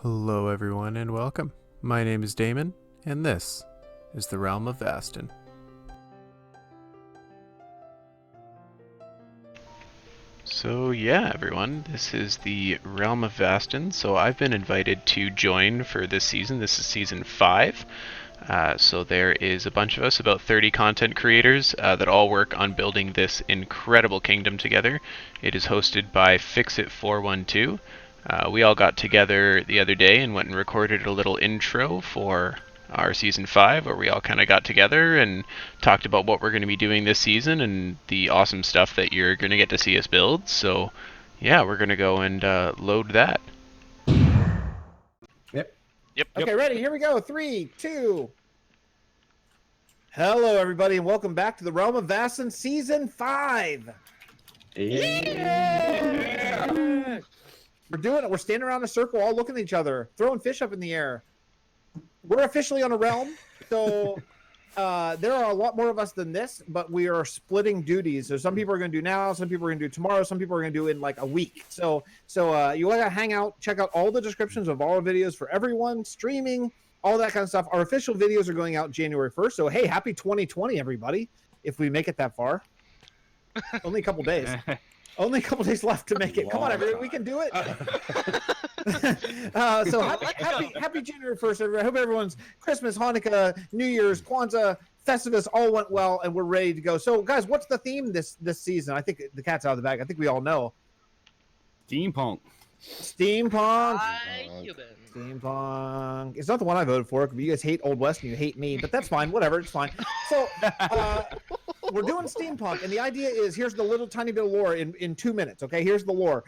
Hello everyone and welcome. My name is Damon, and this is the Realm of Vasten. So yeah, everyone, this is the Realm of Vasten. So I've been invited to join for this season. This is season 5. So there is a bunch of us, about 30 content creators, that all work on building this incredible kingdom together. It is hosted by Fixxit 412. We all got together the other day and went and recorded a little intro for our season 5, where we all kind of got together and talked about what we're going to be doing this season and the awesome stuff that you're going to get to see us build. So yeah, we're going to go and load that. Yep. Okay, ready? Here we go. 3, 2. Hello, everybody, and welcome back to the Realm of Vasten Season 5. Yeah! We're doing it. We're standing around in a circle, all looking at each other, throwing fish up in the air. We're officially on a realm, so there are a lot more of us than this, but we are splitting duties. So some people are going to do now, some people are going to do tomorrow, some people are going to do in like a week. So you got to hang out, check out all the descriptions of all our videos for everyone, streaming, all that kind of stuff. Our official videos are going out January 1st. So, hey, happy 2020, everybody, if we make it that far. Only a couple days. Only a couple days left to make it. Come on, everybody, we can do it. So happy January 1st, everybody. I hope everyone's Christmas, Hanukkah, New Year's, Kwanzaa, Festivus all went well, and we're ready to go. So, guys, what's the theme this season? I think the cat's out of the bag. I think we all know. Steampunk. Steampunk. Human. Steampunk. It's not the one I voted for. You guys hate Old West and you hate me, but that's fine. Whatever, it's fine. So we're doing steampunk, and the idea is, here's the little tiny bit of lore in 2 minutes. Okay, here's the lore.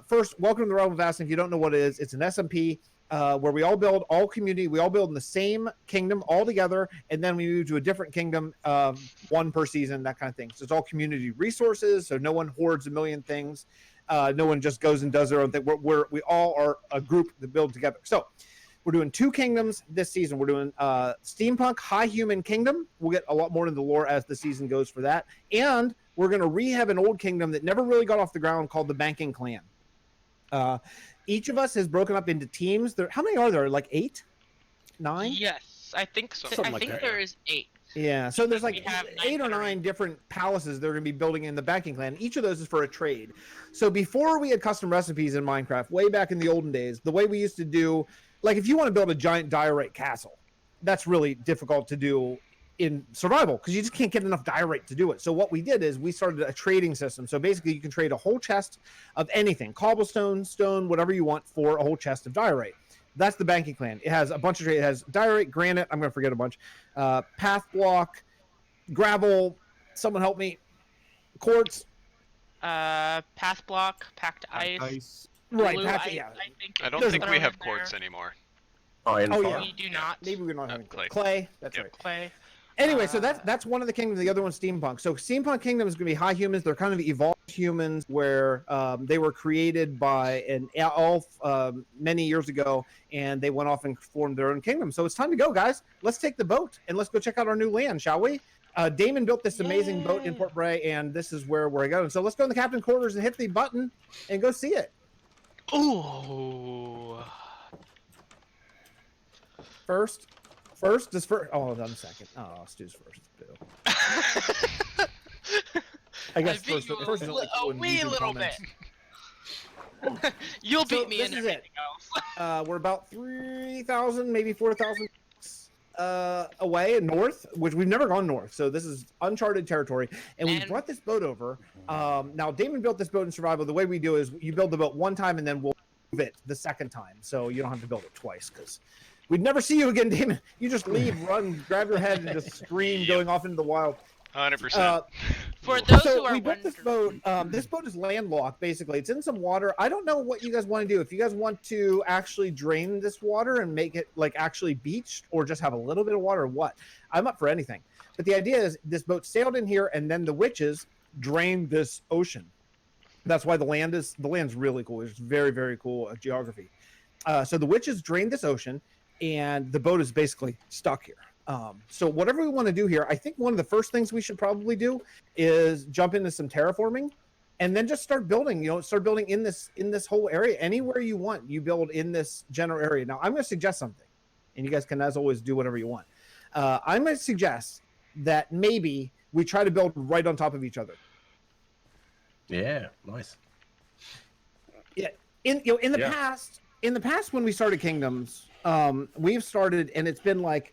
First, welcome to the Realm of Vasten. If you don't know what it is, it's an SMP where we all build, all community. We all build in the same kingdom all together, and then we move to a different kingdom, one per season, that kind of thing. So it's all community resources, so no one hoards a million things. No one just goes and does their own thing. We all are a group that build together. So we're doing 2 kingdoms this season. We're doing Steampunk High Human Kingdom. We'll get a lot more into the lore as the season goes for that. And we're going to rehab an old kingdom that never really got off the ground called the Banking Clan. Each of us has broken up into teams. How many are there? Like 8? 9? Yes, I think so. Something I like think that. there is 8. Yeah, so there's like We have 8 or 9 different palaces they're going to be building in the Banking Clan. Each of those is for a trade. So before we had custom recipes in Minecraft, way back in the olden days, the way we used to do, like if you want to build a giant diorite castle, that's really difficult to do in survival because you just can't get enough diorite to do it. So what we did is we started a trading system. So basically you can trade a whole chest of anything, cobblestone, stone, whatever you want, for a whole chest of diorite. That's the Banking Clan. It has a bunch of trade. It has diorite, granite. I'm going to forget a bunch. Path block, gravel. Someone help me. Quartz. Path block, packed ice. Right. Blue Path, ice, yeah. I don't There's think another we have in there. quartz anymore. Oh yeah. We do not. Maybe we're not having clay. clay. That's Yep. right. Play. Anyway, so that's one of the kingdoms. The other one's steampunk. So steampunk kingdom is going to be high humans. They're kind of evolved humans where they were created by an elf many years ago, and they went off and formed their own kingdom. So it's time to go, guys. Let's take the boat and let's go check out our new land, shall we? Damon built this amazing boat in Port Bray, and this is where we're going. So let's go in the captain quarters and hit the button and go see it. Ooh. First, oh, hold on a second. Oh, Stu's first. Too. I guess beat first you is only a cool in wee YouTube little comments. bit. You'll So beat me this in is everything else. We're about 3,000, maybe 4,000 away north, which we've never gone north. So this is uncharted territory. And we brought this boat over. Now, Damon built this boat in survival. The way we do is you build the boat one time and then we'll move it the second time. So you don't have to build it twice because we'd never see you again, Damon. You just leave, run, grab your head, and just scream going off into the wild. 100%. For those who So are we built this boat. This boat is landlocked, basically. It's in some water. I don't know what you guys want to do. If you guys want to actually drain this water and make it like actually beached, or just have a little bit of water, or what? I'm up for anything. But the idea is this boat sailed in here, and then the witches drained this ocean. That's why the land's really cool. It's very, very cool geography. So the witches drained this ocean, and the boat is basically stuck here. So whatever we want to do here, I think one of the first things we should probably do is jump into some terraforming. and then just start building. Start building in this whole area. Anywhere you want, you build in this general area. Now, I'm going to suggest something, and you guys can, as always, do whatever you want. I'm going to suggest that maybe we try to build right on top of each other. Yeah, nice. Yeah, in the past when we started Kingdoms, we've started, and it's been like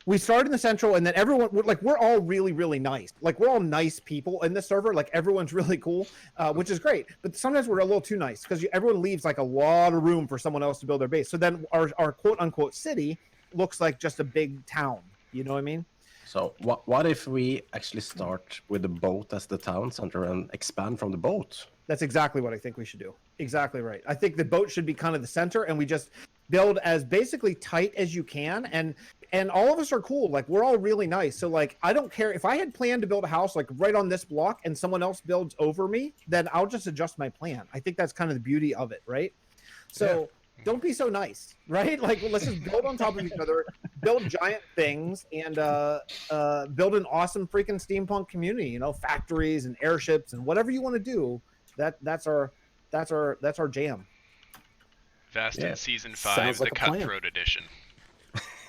we started in the central, and then everyone we're all really, really nice. Like, we're all nice people in the server. Like, everyone's really cool, which is great. But sometimes we're a little too nice because everyone leaves like a lot of room for someone else to build their base. So then our quote unquote city looks like just a big town. You know what I mean? So what if we actually start with the boat as the town center and expand from the boat? That's exactly what I think we should do. Exactly right. I think the boat should be kind of the center, and we just build as basically tight as you can. And all of us are cool. Like, we're all really nice. So, like, I don't care if I had planned to build a house like right on this block and someone else builds over me, then I'll just adjust my plan. I think that's kind of the beauty of it, right? So don't be so nice, right? Like, let's just build on top of each other, build giant things, and build an awesome freaking steampunk community. Factories and airships and whatever you want to do. That's our jam. Vasten Season 5, Sounds like the a plan. Cutthroat Edition.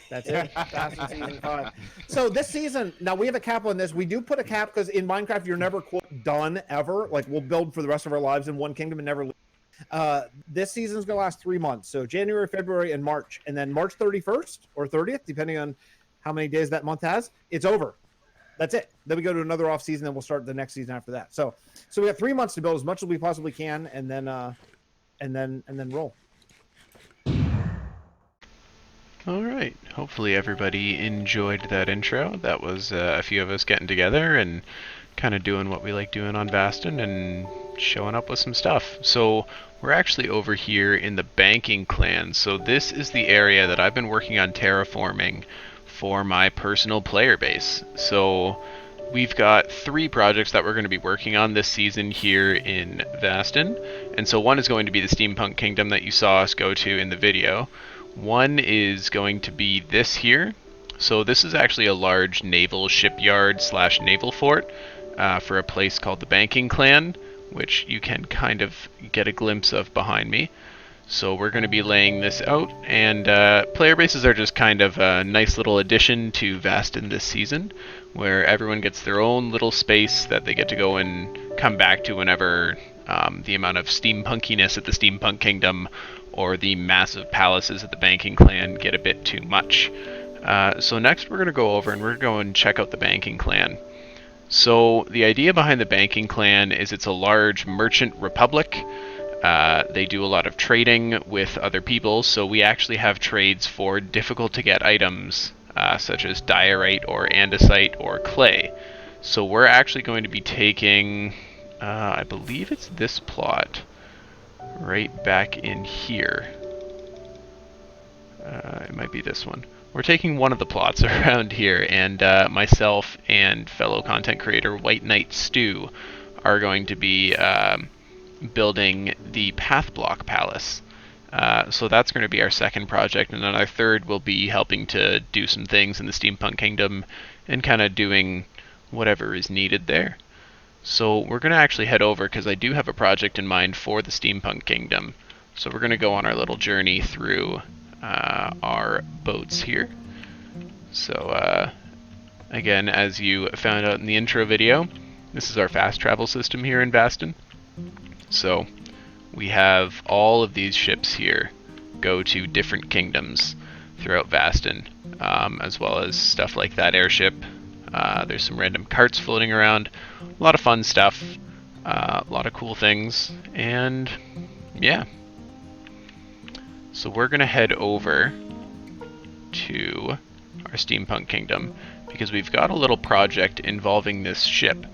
That's it. Vasten Season 5. So this season, now we have a cap on this. We do put a cap because in Minecraft you're never quote done ever. Like, we'll build for the rest of our lives in one kingdom and never leave. This season's gonna last 3 months, so January, February, and March, and then March 31st or 30th, depending on how many days that month has, it's over. That's it. Then we go to another off season, and we'll start the next season after that. So we have 3 months to build as much as we possibly can, and then roll. All right. Hopefully everybody enjoyed that intro. That was a few of us getting together and kind of doing what we like doing on Vasten and showing up with some stuff. So we're actually over here in the banking clan. So this is the area that I've been working on terraforming for my personal player base. So we've got 3 projects that we're going to be working on this season here in Vasten. And so one is going to be the Steampunk Kingdom that you saw us go to in the video. One is going to be this here. So this is actually a large naval shipyard / naval fort for a place called the Banking Clan, which you can kind of get a glimpse of behind me. So we're going to be laying this out, and player bases are just kind of a nice little addition to Vasten this season, where everyone gets their own little space that they get to go and come back to whenever the amount of steampunkiness at the Steampunk Kingdom or the massive palaces at the Banking Clan get a bit too much. So next we're going to go over and we're going to check out the Banking Clan. So the idea behind the Banking Clan is it's a large merchant republic. They do a lot of trading with other people, so we actually have trades for difficult to get items such as diorite or andesite or clay. So we're actually going to be taking, I believe it's this plot right back in here. It might be this one. We're taking one of the plots around here, and myself and fellow content creator WhiteKnightSTU are going to be building the Path Block Palace. So that's going to be our second project, and then our third will be helping to do some things in the Steampunk Kingdom and kind of doing whatever is needed there. So we're going to actually head over because I do have a project in mind for the Steampunk Kingdom. So we're going to go on our little journey through our boats here. So again, as you found out in the intro video, this is our fast travel system here in Vasten. So we have all of these ships here go to different kingdoms throughout Vasten, as well as stuff like that airship. There's some random carts floating around, a lot of fun stuff, a lot of cool things, and yeah. So we're going to head over to our Steampunk Kingdom because we've got a little project involving this ship.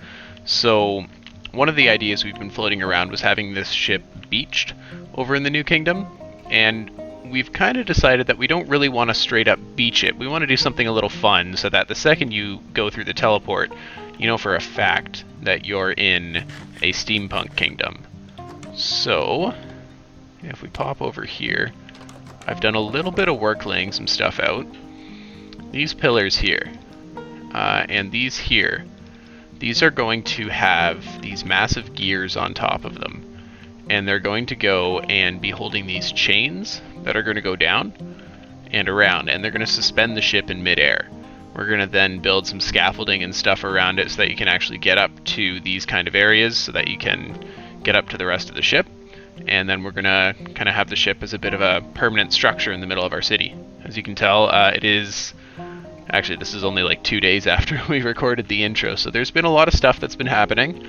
So one of the ideas we've been floating around was having this ship beached over in the New Kingdom, and we've kind of decided that we don't really want to straight up beach it. We want to do something a little fun so that the second you go through the teleport, you know for a fact that you're in a Steampunk Kingdom. So if we pop over here, I've done a little bit of work laying some stuff out. These pillars here and these here these are going to have these massive gears on top of them. And they're going to go and be holding these chains that are going to go down and around, and they're going to suspend the ship in midair. We're going to then build some scaffolding and stuff around it so that you can actually get up to these kind of areas so that you can get up to the rest of the ship. And then we're going to kind of have the ship as a bit of a permanent structure in the middle of our city. As you can tell, it is... Actually, this is only like 2 days after we recorded the intro, so there's been a lot of stuff that's been happening.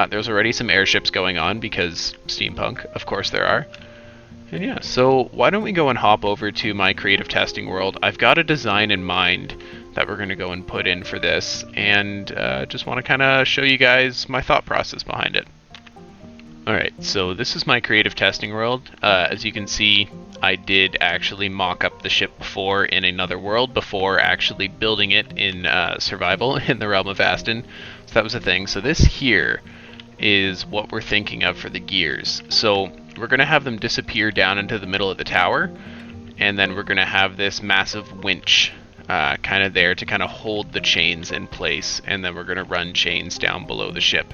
There's already some airships going on because steampunk, of course there are. And yeah, so why don't we go and hop over to my creative testing world. I've got a design in mind that we're going to go and put in for this, and just want to kind of show you guys my thought process behind it. Alright, so this is my creative testing world. As you can see, I did actually mock up the ship before in another world before actually building it in survival in the Realm of Vasten. So that was a thing. So this here is what we're thinking of for the gears. So we're going to have them disappear down into the middle of the tower, and then we're going to have this massive winch kind of there to kind of hold the chains in place, and then we're going to run chains down below the ship.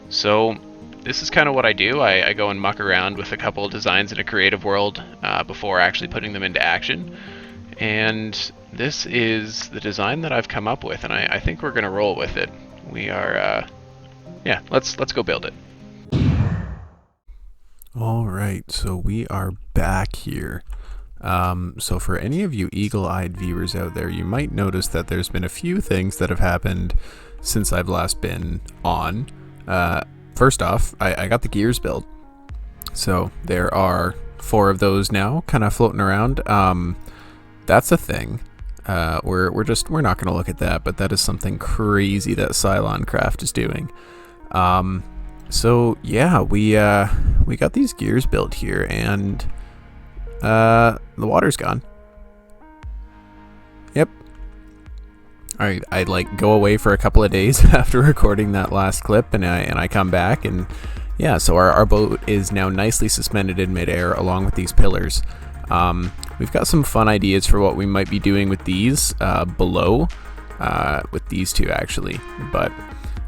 So this is kind of what I do. I go and muck around with a couple of designs in a creative world before actually putting them into action. And this is the design that I've come up with, and I think we're going to roll with it. We are, yeah, let's go build it. All right, so we are back here. So for any of you eagle-eyed viewers out there, you might notice that there's been a few things that have happened since I've last been on. First off, I got the gears built. So there are 4 of those now kind of floating around. That's a thing. We're not going to look at that, but that is something crazy that Psiloncraft is doing. So yeah, we got these gears built here, and the water's gone. Yep. I like go away for a couple of days after recording that last clip, and I come back, and yeah, so our boat is now nicely suspended in midair along with these pillars. We've got some fun ideas for what we might be doing with these below, with these 2 actually, but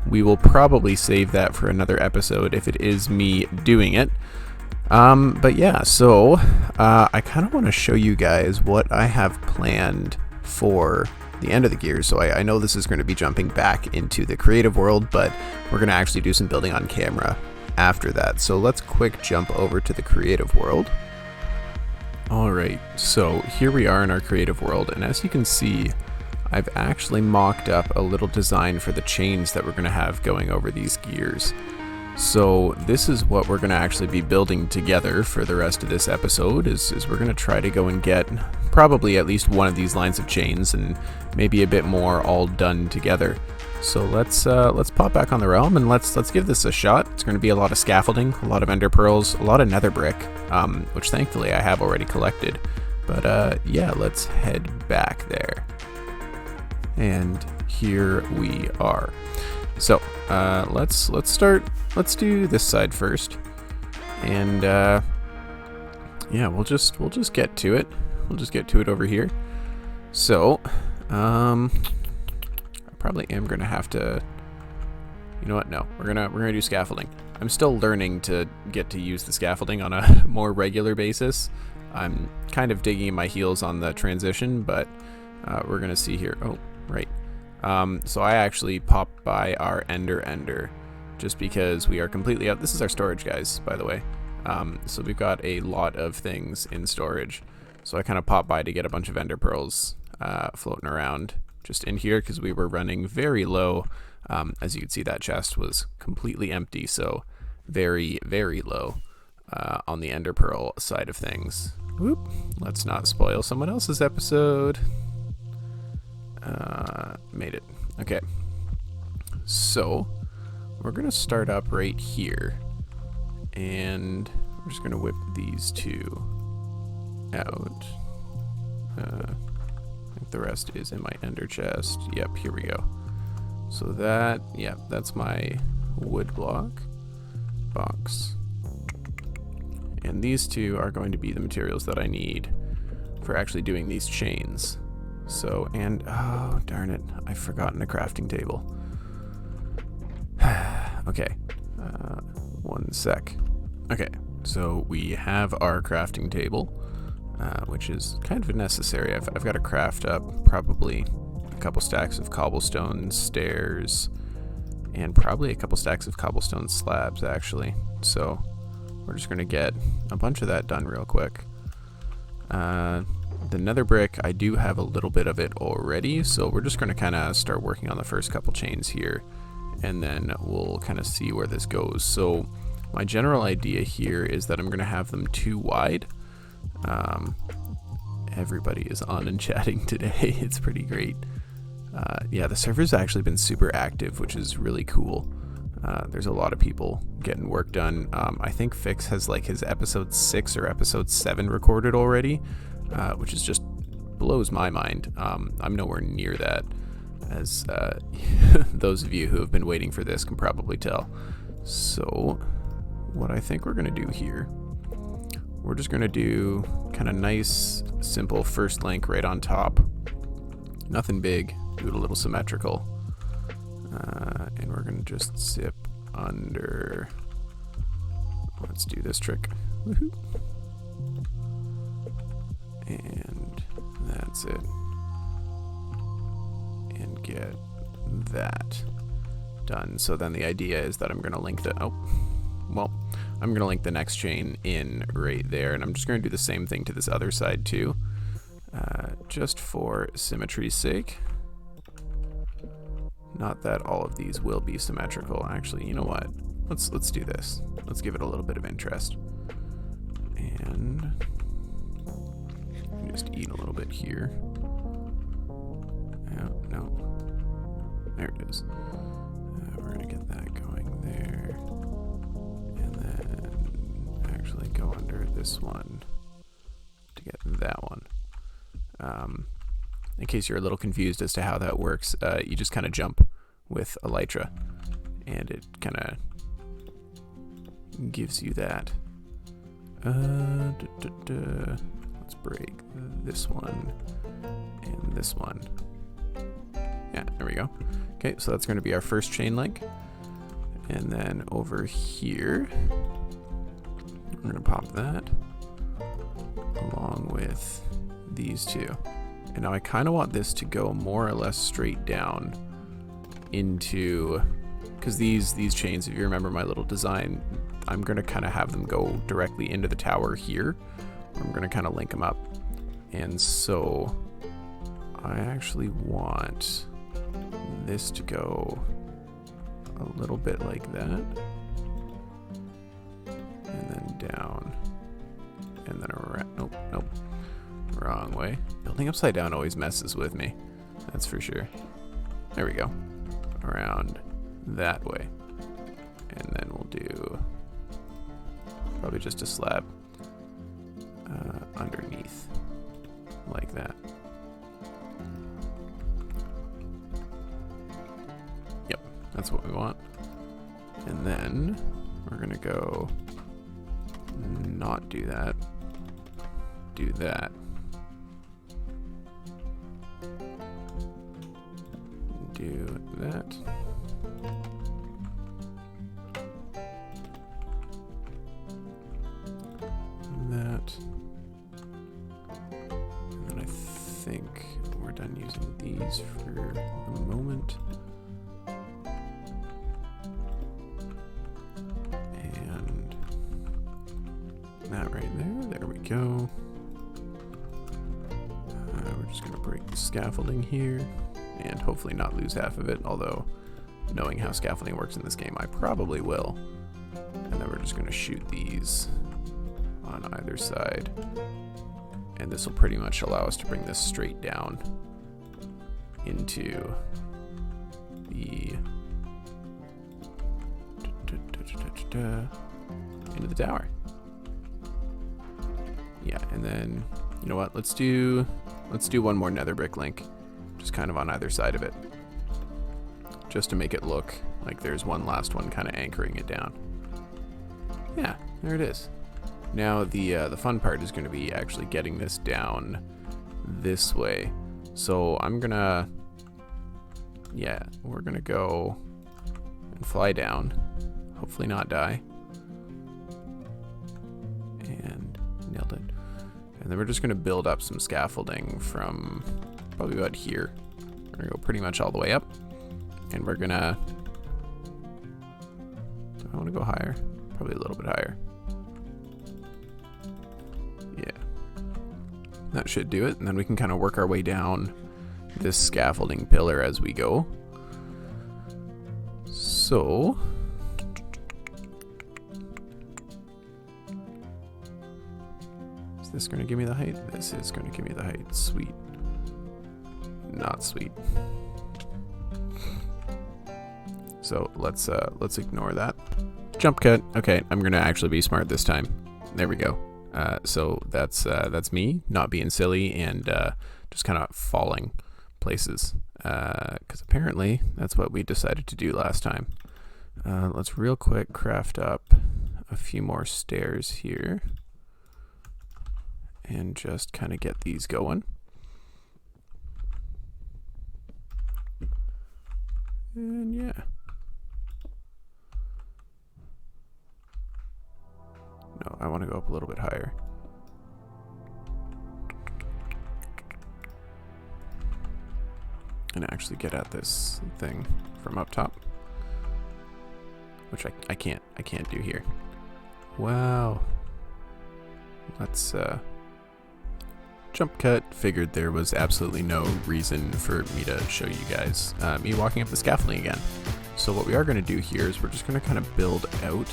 we will probably save that for another episode if it is me doing it. But yeah, so I kind of want to show you guys what I have planned for the end of the gears. So I know this is going to be jumping back into the creative world, but we're going to actually do some building on camera after that. So let's quick jump over to the creative world. Alright, so here we are in our creative world, and as you can see, I've actually mocked up a little design for the chains that we're going to have going over these gears. So this is what we're going to actually be building together for the rest of this episode, is we're going to try to go and get probably at least one of these lines of chains and maybe a bit more all done together. So let's pop back on the realm and let's give this a shot. It's going to be a lot of scaffolding, a lot of ender pearls, a lot of nether brick, which thankfully I have already collected. But yeah, let's head back there. And here we are. So let's start. Let's do this side first, and yeah, we'll just get to it. We'll just get to it over here. So I probably am gonna have to. You know what? No, we're gonna do scaffolding. I'm still learning to get to use the scaffolding on a more regular basis. I'm kind of digging in my heels on the transition, but we're gonna see here. Oh, right. So I actually popped by our ender just because we are completely out. This is our storage, guys, by the way. So we've got a lot of things in storage. So I kind of popped by to get a bunch of ender pearls floating around just in here because we were running very low. As you can see, that chest was completely empty, so very, very low on the ender pearl side of things. Whoop. Let's not spoil someone else's episode. Made it. Okay. So we're gonna start up right here, and we're just gonna whip these 2 out. I think the rest is in my ender chest. Yep, here we go. So that, yeah, that's my wood block box. And these 2 are going to be the materials that I need for actually doing these chains. So, and, oh, darn it, I've forgotten a crafting table. Okay. One sec. Okay, so we have our crafting table, which is kind of necessary. I've got to craft up probably a couple stacks of cobblestone stairs, and probably a couple stacks of cobblestone slabs, actually. So we're just going to get a bunch of that done real quick. The nether brick, I do have a little bit of it already, so we're just going to kind of start working on the first couple chains here, and then we'll kind of see where this goes. So my general idea here is that I'm going to have them 2 wide. Everybody is on and chatting today. It's pretty great. Yeah, the server's actually been super active, which is really cool. There's a lot of people getting work done. I think Fix has like his episode 6 or episode 7 recorded already, which is just blows my mind. I'm nowhere near that, as those of you who have been waiting for this can probably tell. So what I think we're going to do here, we're just going to do kind of nice, simple first link right on top. Nothing big, do it a little symmetrical. And we're going to just zip under. Let's do this trick. Woohoo. And that's it. And get that done. So then the idea is that I'm going to link the, I'm going to link the next chain in right there, and I'm just going to do the same thing to this other side too, just for symmetry's sake. Not that all of these will be symmetrical. Actually, you know what? Let's do this. Let's give it a little bit of interest. And just eat a little bit here. Oh, no. There it is. We're going to get that going there. And then actually go under this one to get that one. In case you're a little confused as to how that works, you just kind of jump with Elytra, and it kind of gives you that. Let's break this one and this one. Yeah, there we go. Okay, so that's going to be our first chain link. And then over here, we're going to pop that along with these two. And now I kind of want this to go more or less straight down into, because these chains, if you remember my little design, I'm going to kind of have them go directly into the tower here. I'm going to kind of link them up. And so I actually want this to go a little bit like that. And then down. And then around. Nope. Wrong way. Building upside down always messes with me. That's for sure. There we go. Around that way. And then we'll do probably just a slab underneath. Like that. Yep, that's what we want. And then we're gonna go not do that. Do that. Do that. That. And then I think we're done using these for the moment. And that right there. There we go. We're just going to break the scaffolding here and hopefully not lose half of it, although knowing how scaffolding works in this game, I probably will. And then we're just going to shoot these on either side. And this will pretty much allow us to bring this straight down into the tower. Yeah, and then you know what? Let's do one more nether brick link, just kind of on either side of it, just to make it look like there's one last one kind of anchoring it down. Yeah, there it is. Now the fun part is going to be actually getting this down this way. So we're gonna go and fly down hopefully not die. And nailed it. And then we're just going to build up some scaffolding from probably about here. We're going to go pretty much all the way up. And we're going to... Do I want to go higher? Probably a little bit higher. Yeah. That should do it. And then we can kind of work our way down this scaffolding pillar as we go. So... Is this going to give me the height? This is going to give me the height. Sweet. Not sweet. So let's ignore that. Jump cut. Okay, I'm going to actually be smart this time. There we go. So that's me not being silly and just kind of falling places. Because apparently that's what we decided to do last time. Let's real quick craft up a few more stairs here. And just kind of get these going. And yeah. No, I want to go up a little bit higher. And actually get at this thing from up top. Which I can't do here. Wow. Let's jump cut. Figured there was absolutely no reason for me to show you guys me walking up the scaffolding again. So what we are going to do here is we're just going to kind of build out,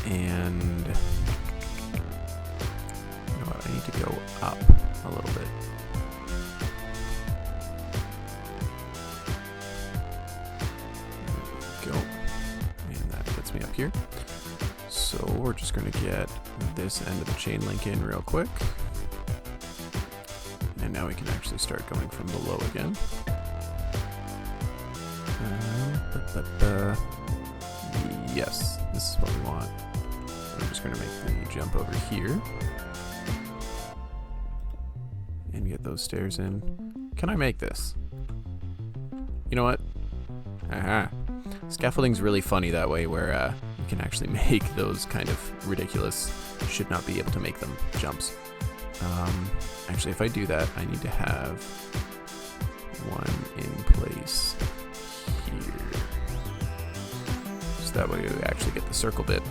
and you know what, I need to go up a little bit. There we go. And that gets me up here. So we're just going to get this end of the chain link in real quick. And now we can actually start going from below again. Yes, this is what we want. I'm just going to make the jump over here. And get those stairs in. Can I make this? You know what? Aha. Scaffolding's really funny that way, where you can actually make those kind of ridiculous, should not be able to make them jumps. Actually, if I do that, I need to have one in place here. So that way we actually get the circle bit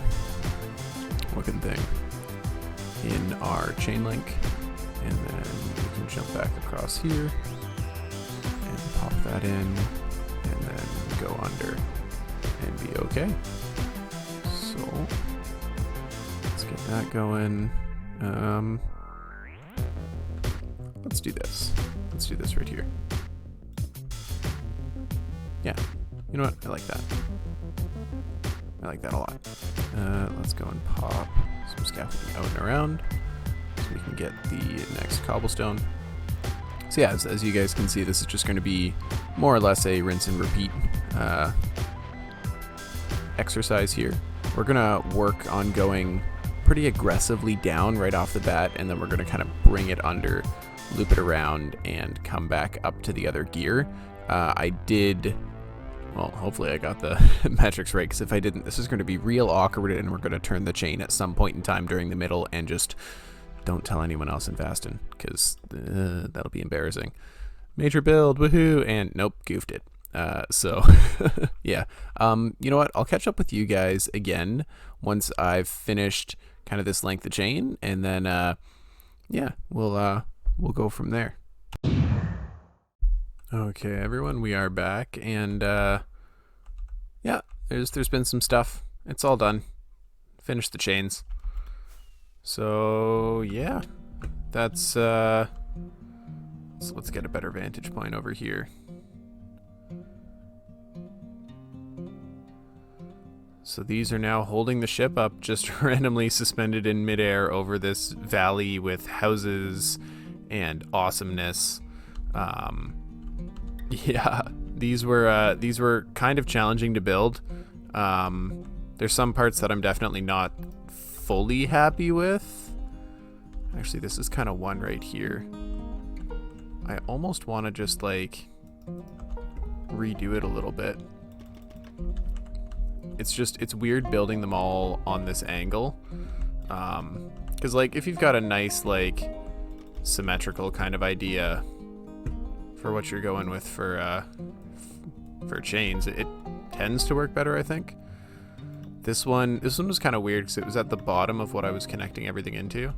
looking thing in our chain link. And then we can jump back across here and pop that in and then go under and be okay. So let's get that going. Let's do this. Let's do this right here. Yeah. You know what? I like that. I like that a lot. Let's go and pop some scaffolding out and around so we can get the next cobblestone. So yeah, as you guys can see, this is just going to be more or less a rinse and repeat exercise here. We're going to work on going pretty aggressively down right off the bat, and then we're going to kind of bring it under, loop it around, and come back up to the other gear. I did, well, hopefully I got the metrics right, because if I didn't, this is going to be real awkward, and we're going to turn the chain at some point in time during the middle, and just don't tell anyone else in Vasten, because that'll be embarrassing. Major build, woohoo, and nope, goofed it. So yeah, you know what, I'll catch up with you guys again once I've finished kind of this length of chain, and then yeah, we'll go from there. Okay, everyone, we are back, and yeah, there's been some stuff. It's all done. Finished the chains. So yeah, that's so let's get a better vantage point over here. So these are now holding the ship up, just randomly suspended in midair over this valley with houses and awesomeness. Yeah, these were kind of challenging to build. There's some parts that I'm definitely not fully happy with. Actually, this is kind of one right here. I almost want to just like redo it a little bit. it's weird building them all on this angle. Because like if you've got a nice like symmetrical kind of idea for what you're going with for chains, it tends to work better, I think. This one was kind of weird because it was at the bottom of what I was connecting everything into.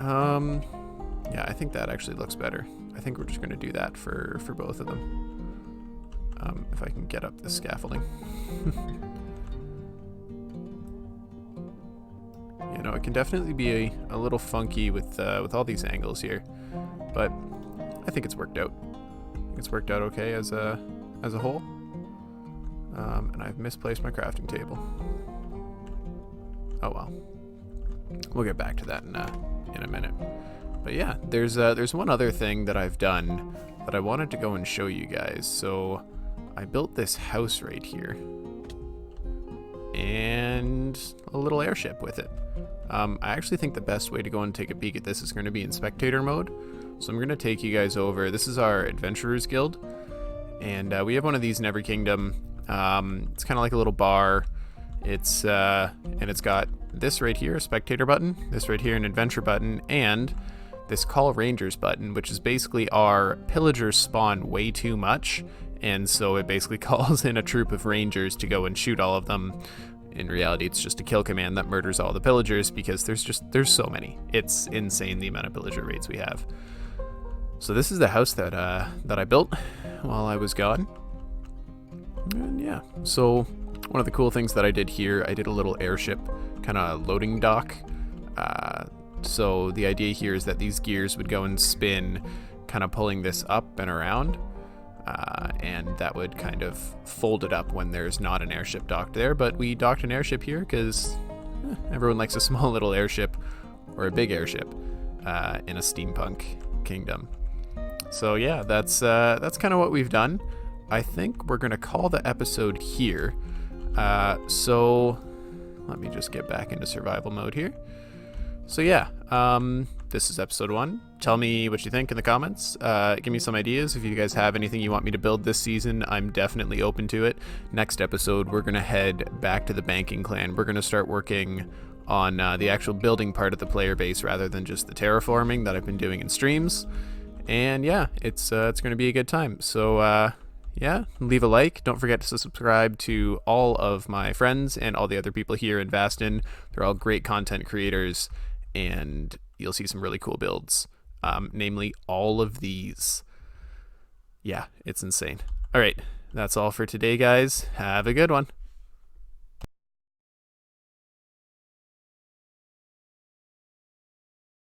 Yeah, I think that actually looks better. I think we're just going to do that for both of them. If I can get up the scaffolding. You know, it can definitely be a little funky with all these angles here, but I think it's worked out. I think it's worked out okay as a whole. And I've misplaced my crafting table. Oh well. We'll get back to that in a minute. But yeah, there's one other thing that I've done that I wanted to go and show you guys. So I built this house right here and a little airship with it. I actually think the best way to go and take a peek at this is going to be in spectator mode. So I'm going to take you guys over. This is our Adventurers Guild, and we have one of these in every kingdom. It's kind of like a little bar. It's and it's got this right here, a spectator button, this right here, an adventure button, and this call rangers button, which is basically our pillagers spawn way too much, and so it basically calls in a troop of rangers to go and shoot all of them. In reality, it's just a kill command that murders all the pillagers because there's so many. It's insane the amount of pillager raids we have. So this is the house that I built while I was gone. And yeah, so one of the cool things that I did here, I did a little airship kind of loading dock. So the idea here is that these gears would go and spin, kind of pulling this up and around, and that would kind of fold it up when there's not an airship docked there. But we docked an airship here because everyone likes a small little airship or a big airship in a steampunk kingdom. So yeah, that's kind of what we've done. I think we're gonna call the episode here. So let me just get back into survival mode here. So yeah, this is episode 1. Tell me what you think in the comments. Give me some ideas. If you guys have anything you want me to build this season, I'm definitely open to it. Next episode, we're gonna head back to the banking clan. We're gonna start working on the actual building part of the player base rather than just the terraforming that I've been doing in streams. And yeah, it's gonna be a good time. So yeah, leave a like. Don't forget to subscribe to all of my friends and all the other people here in Vasten. They're all great content creators, and you'll see some really cool builds. Namely, all of these. Yeah, it's insane. All right, that's all for today, guys. Have a good one.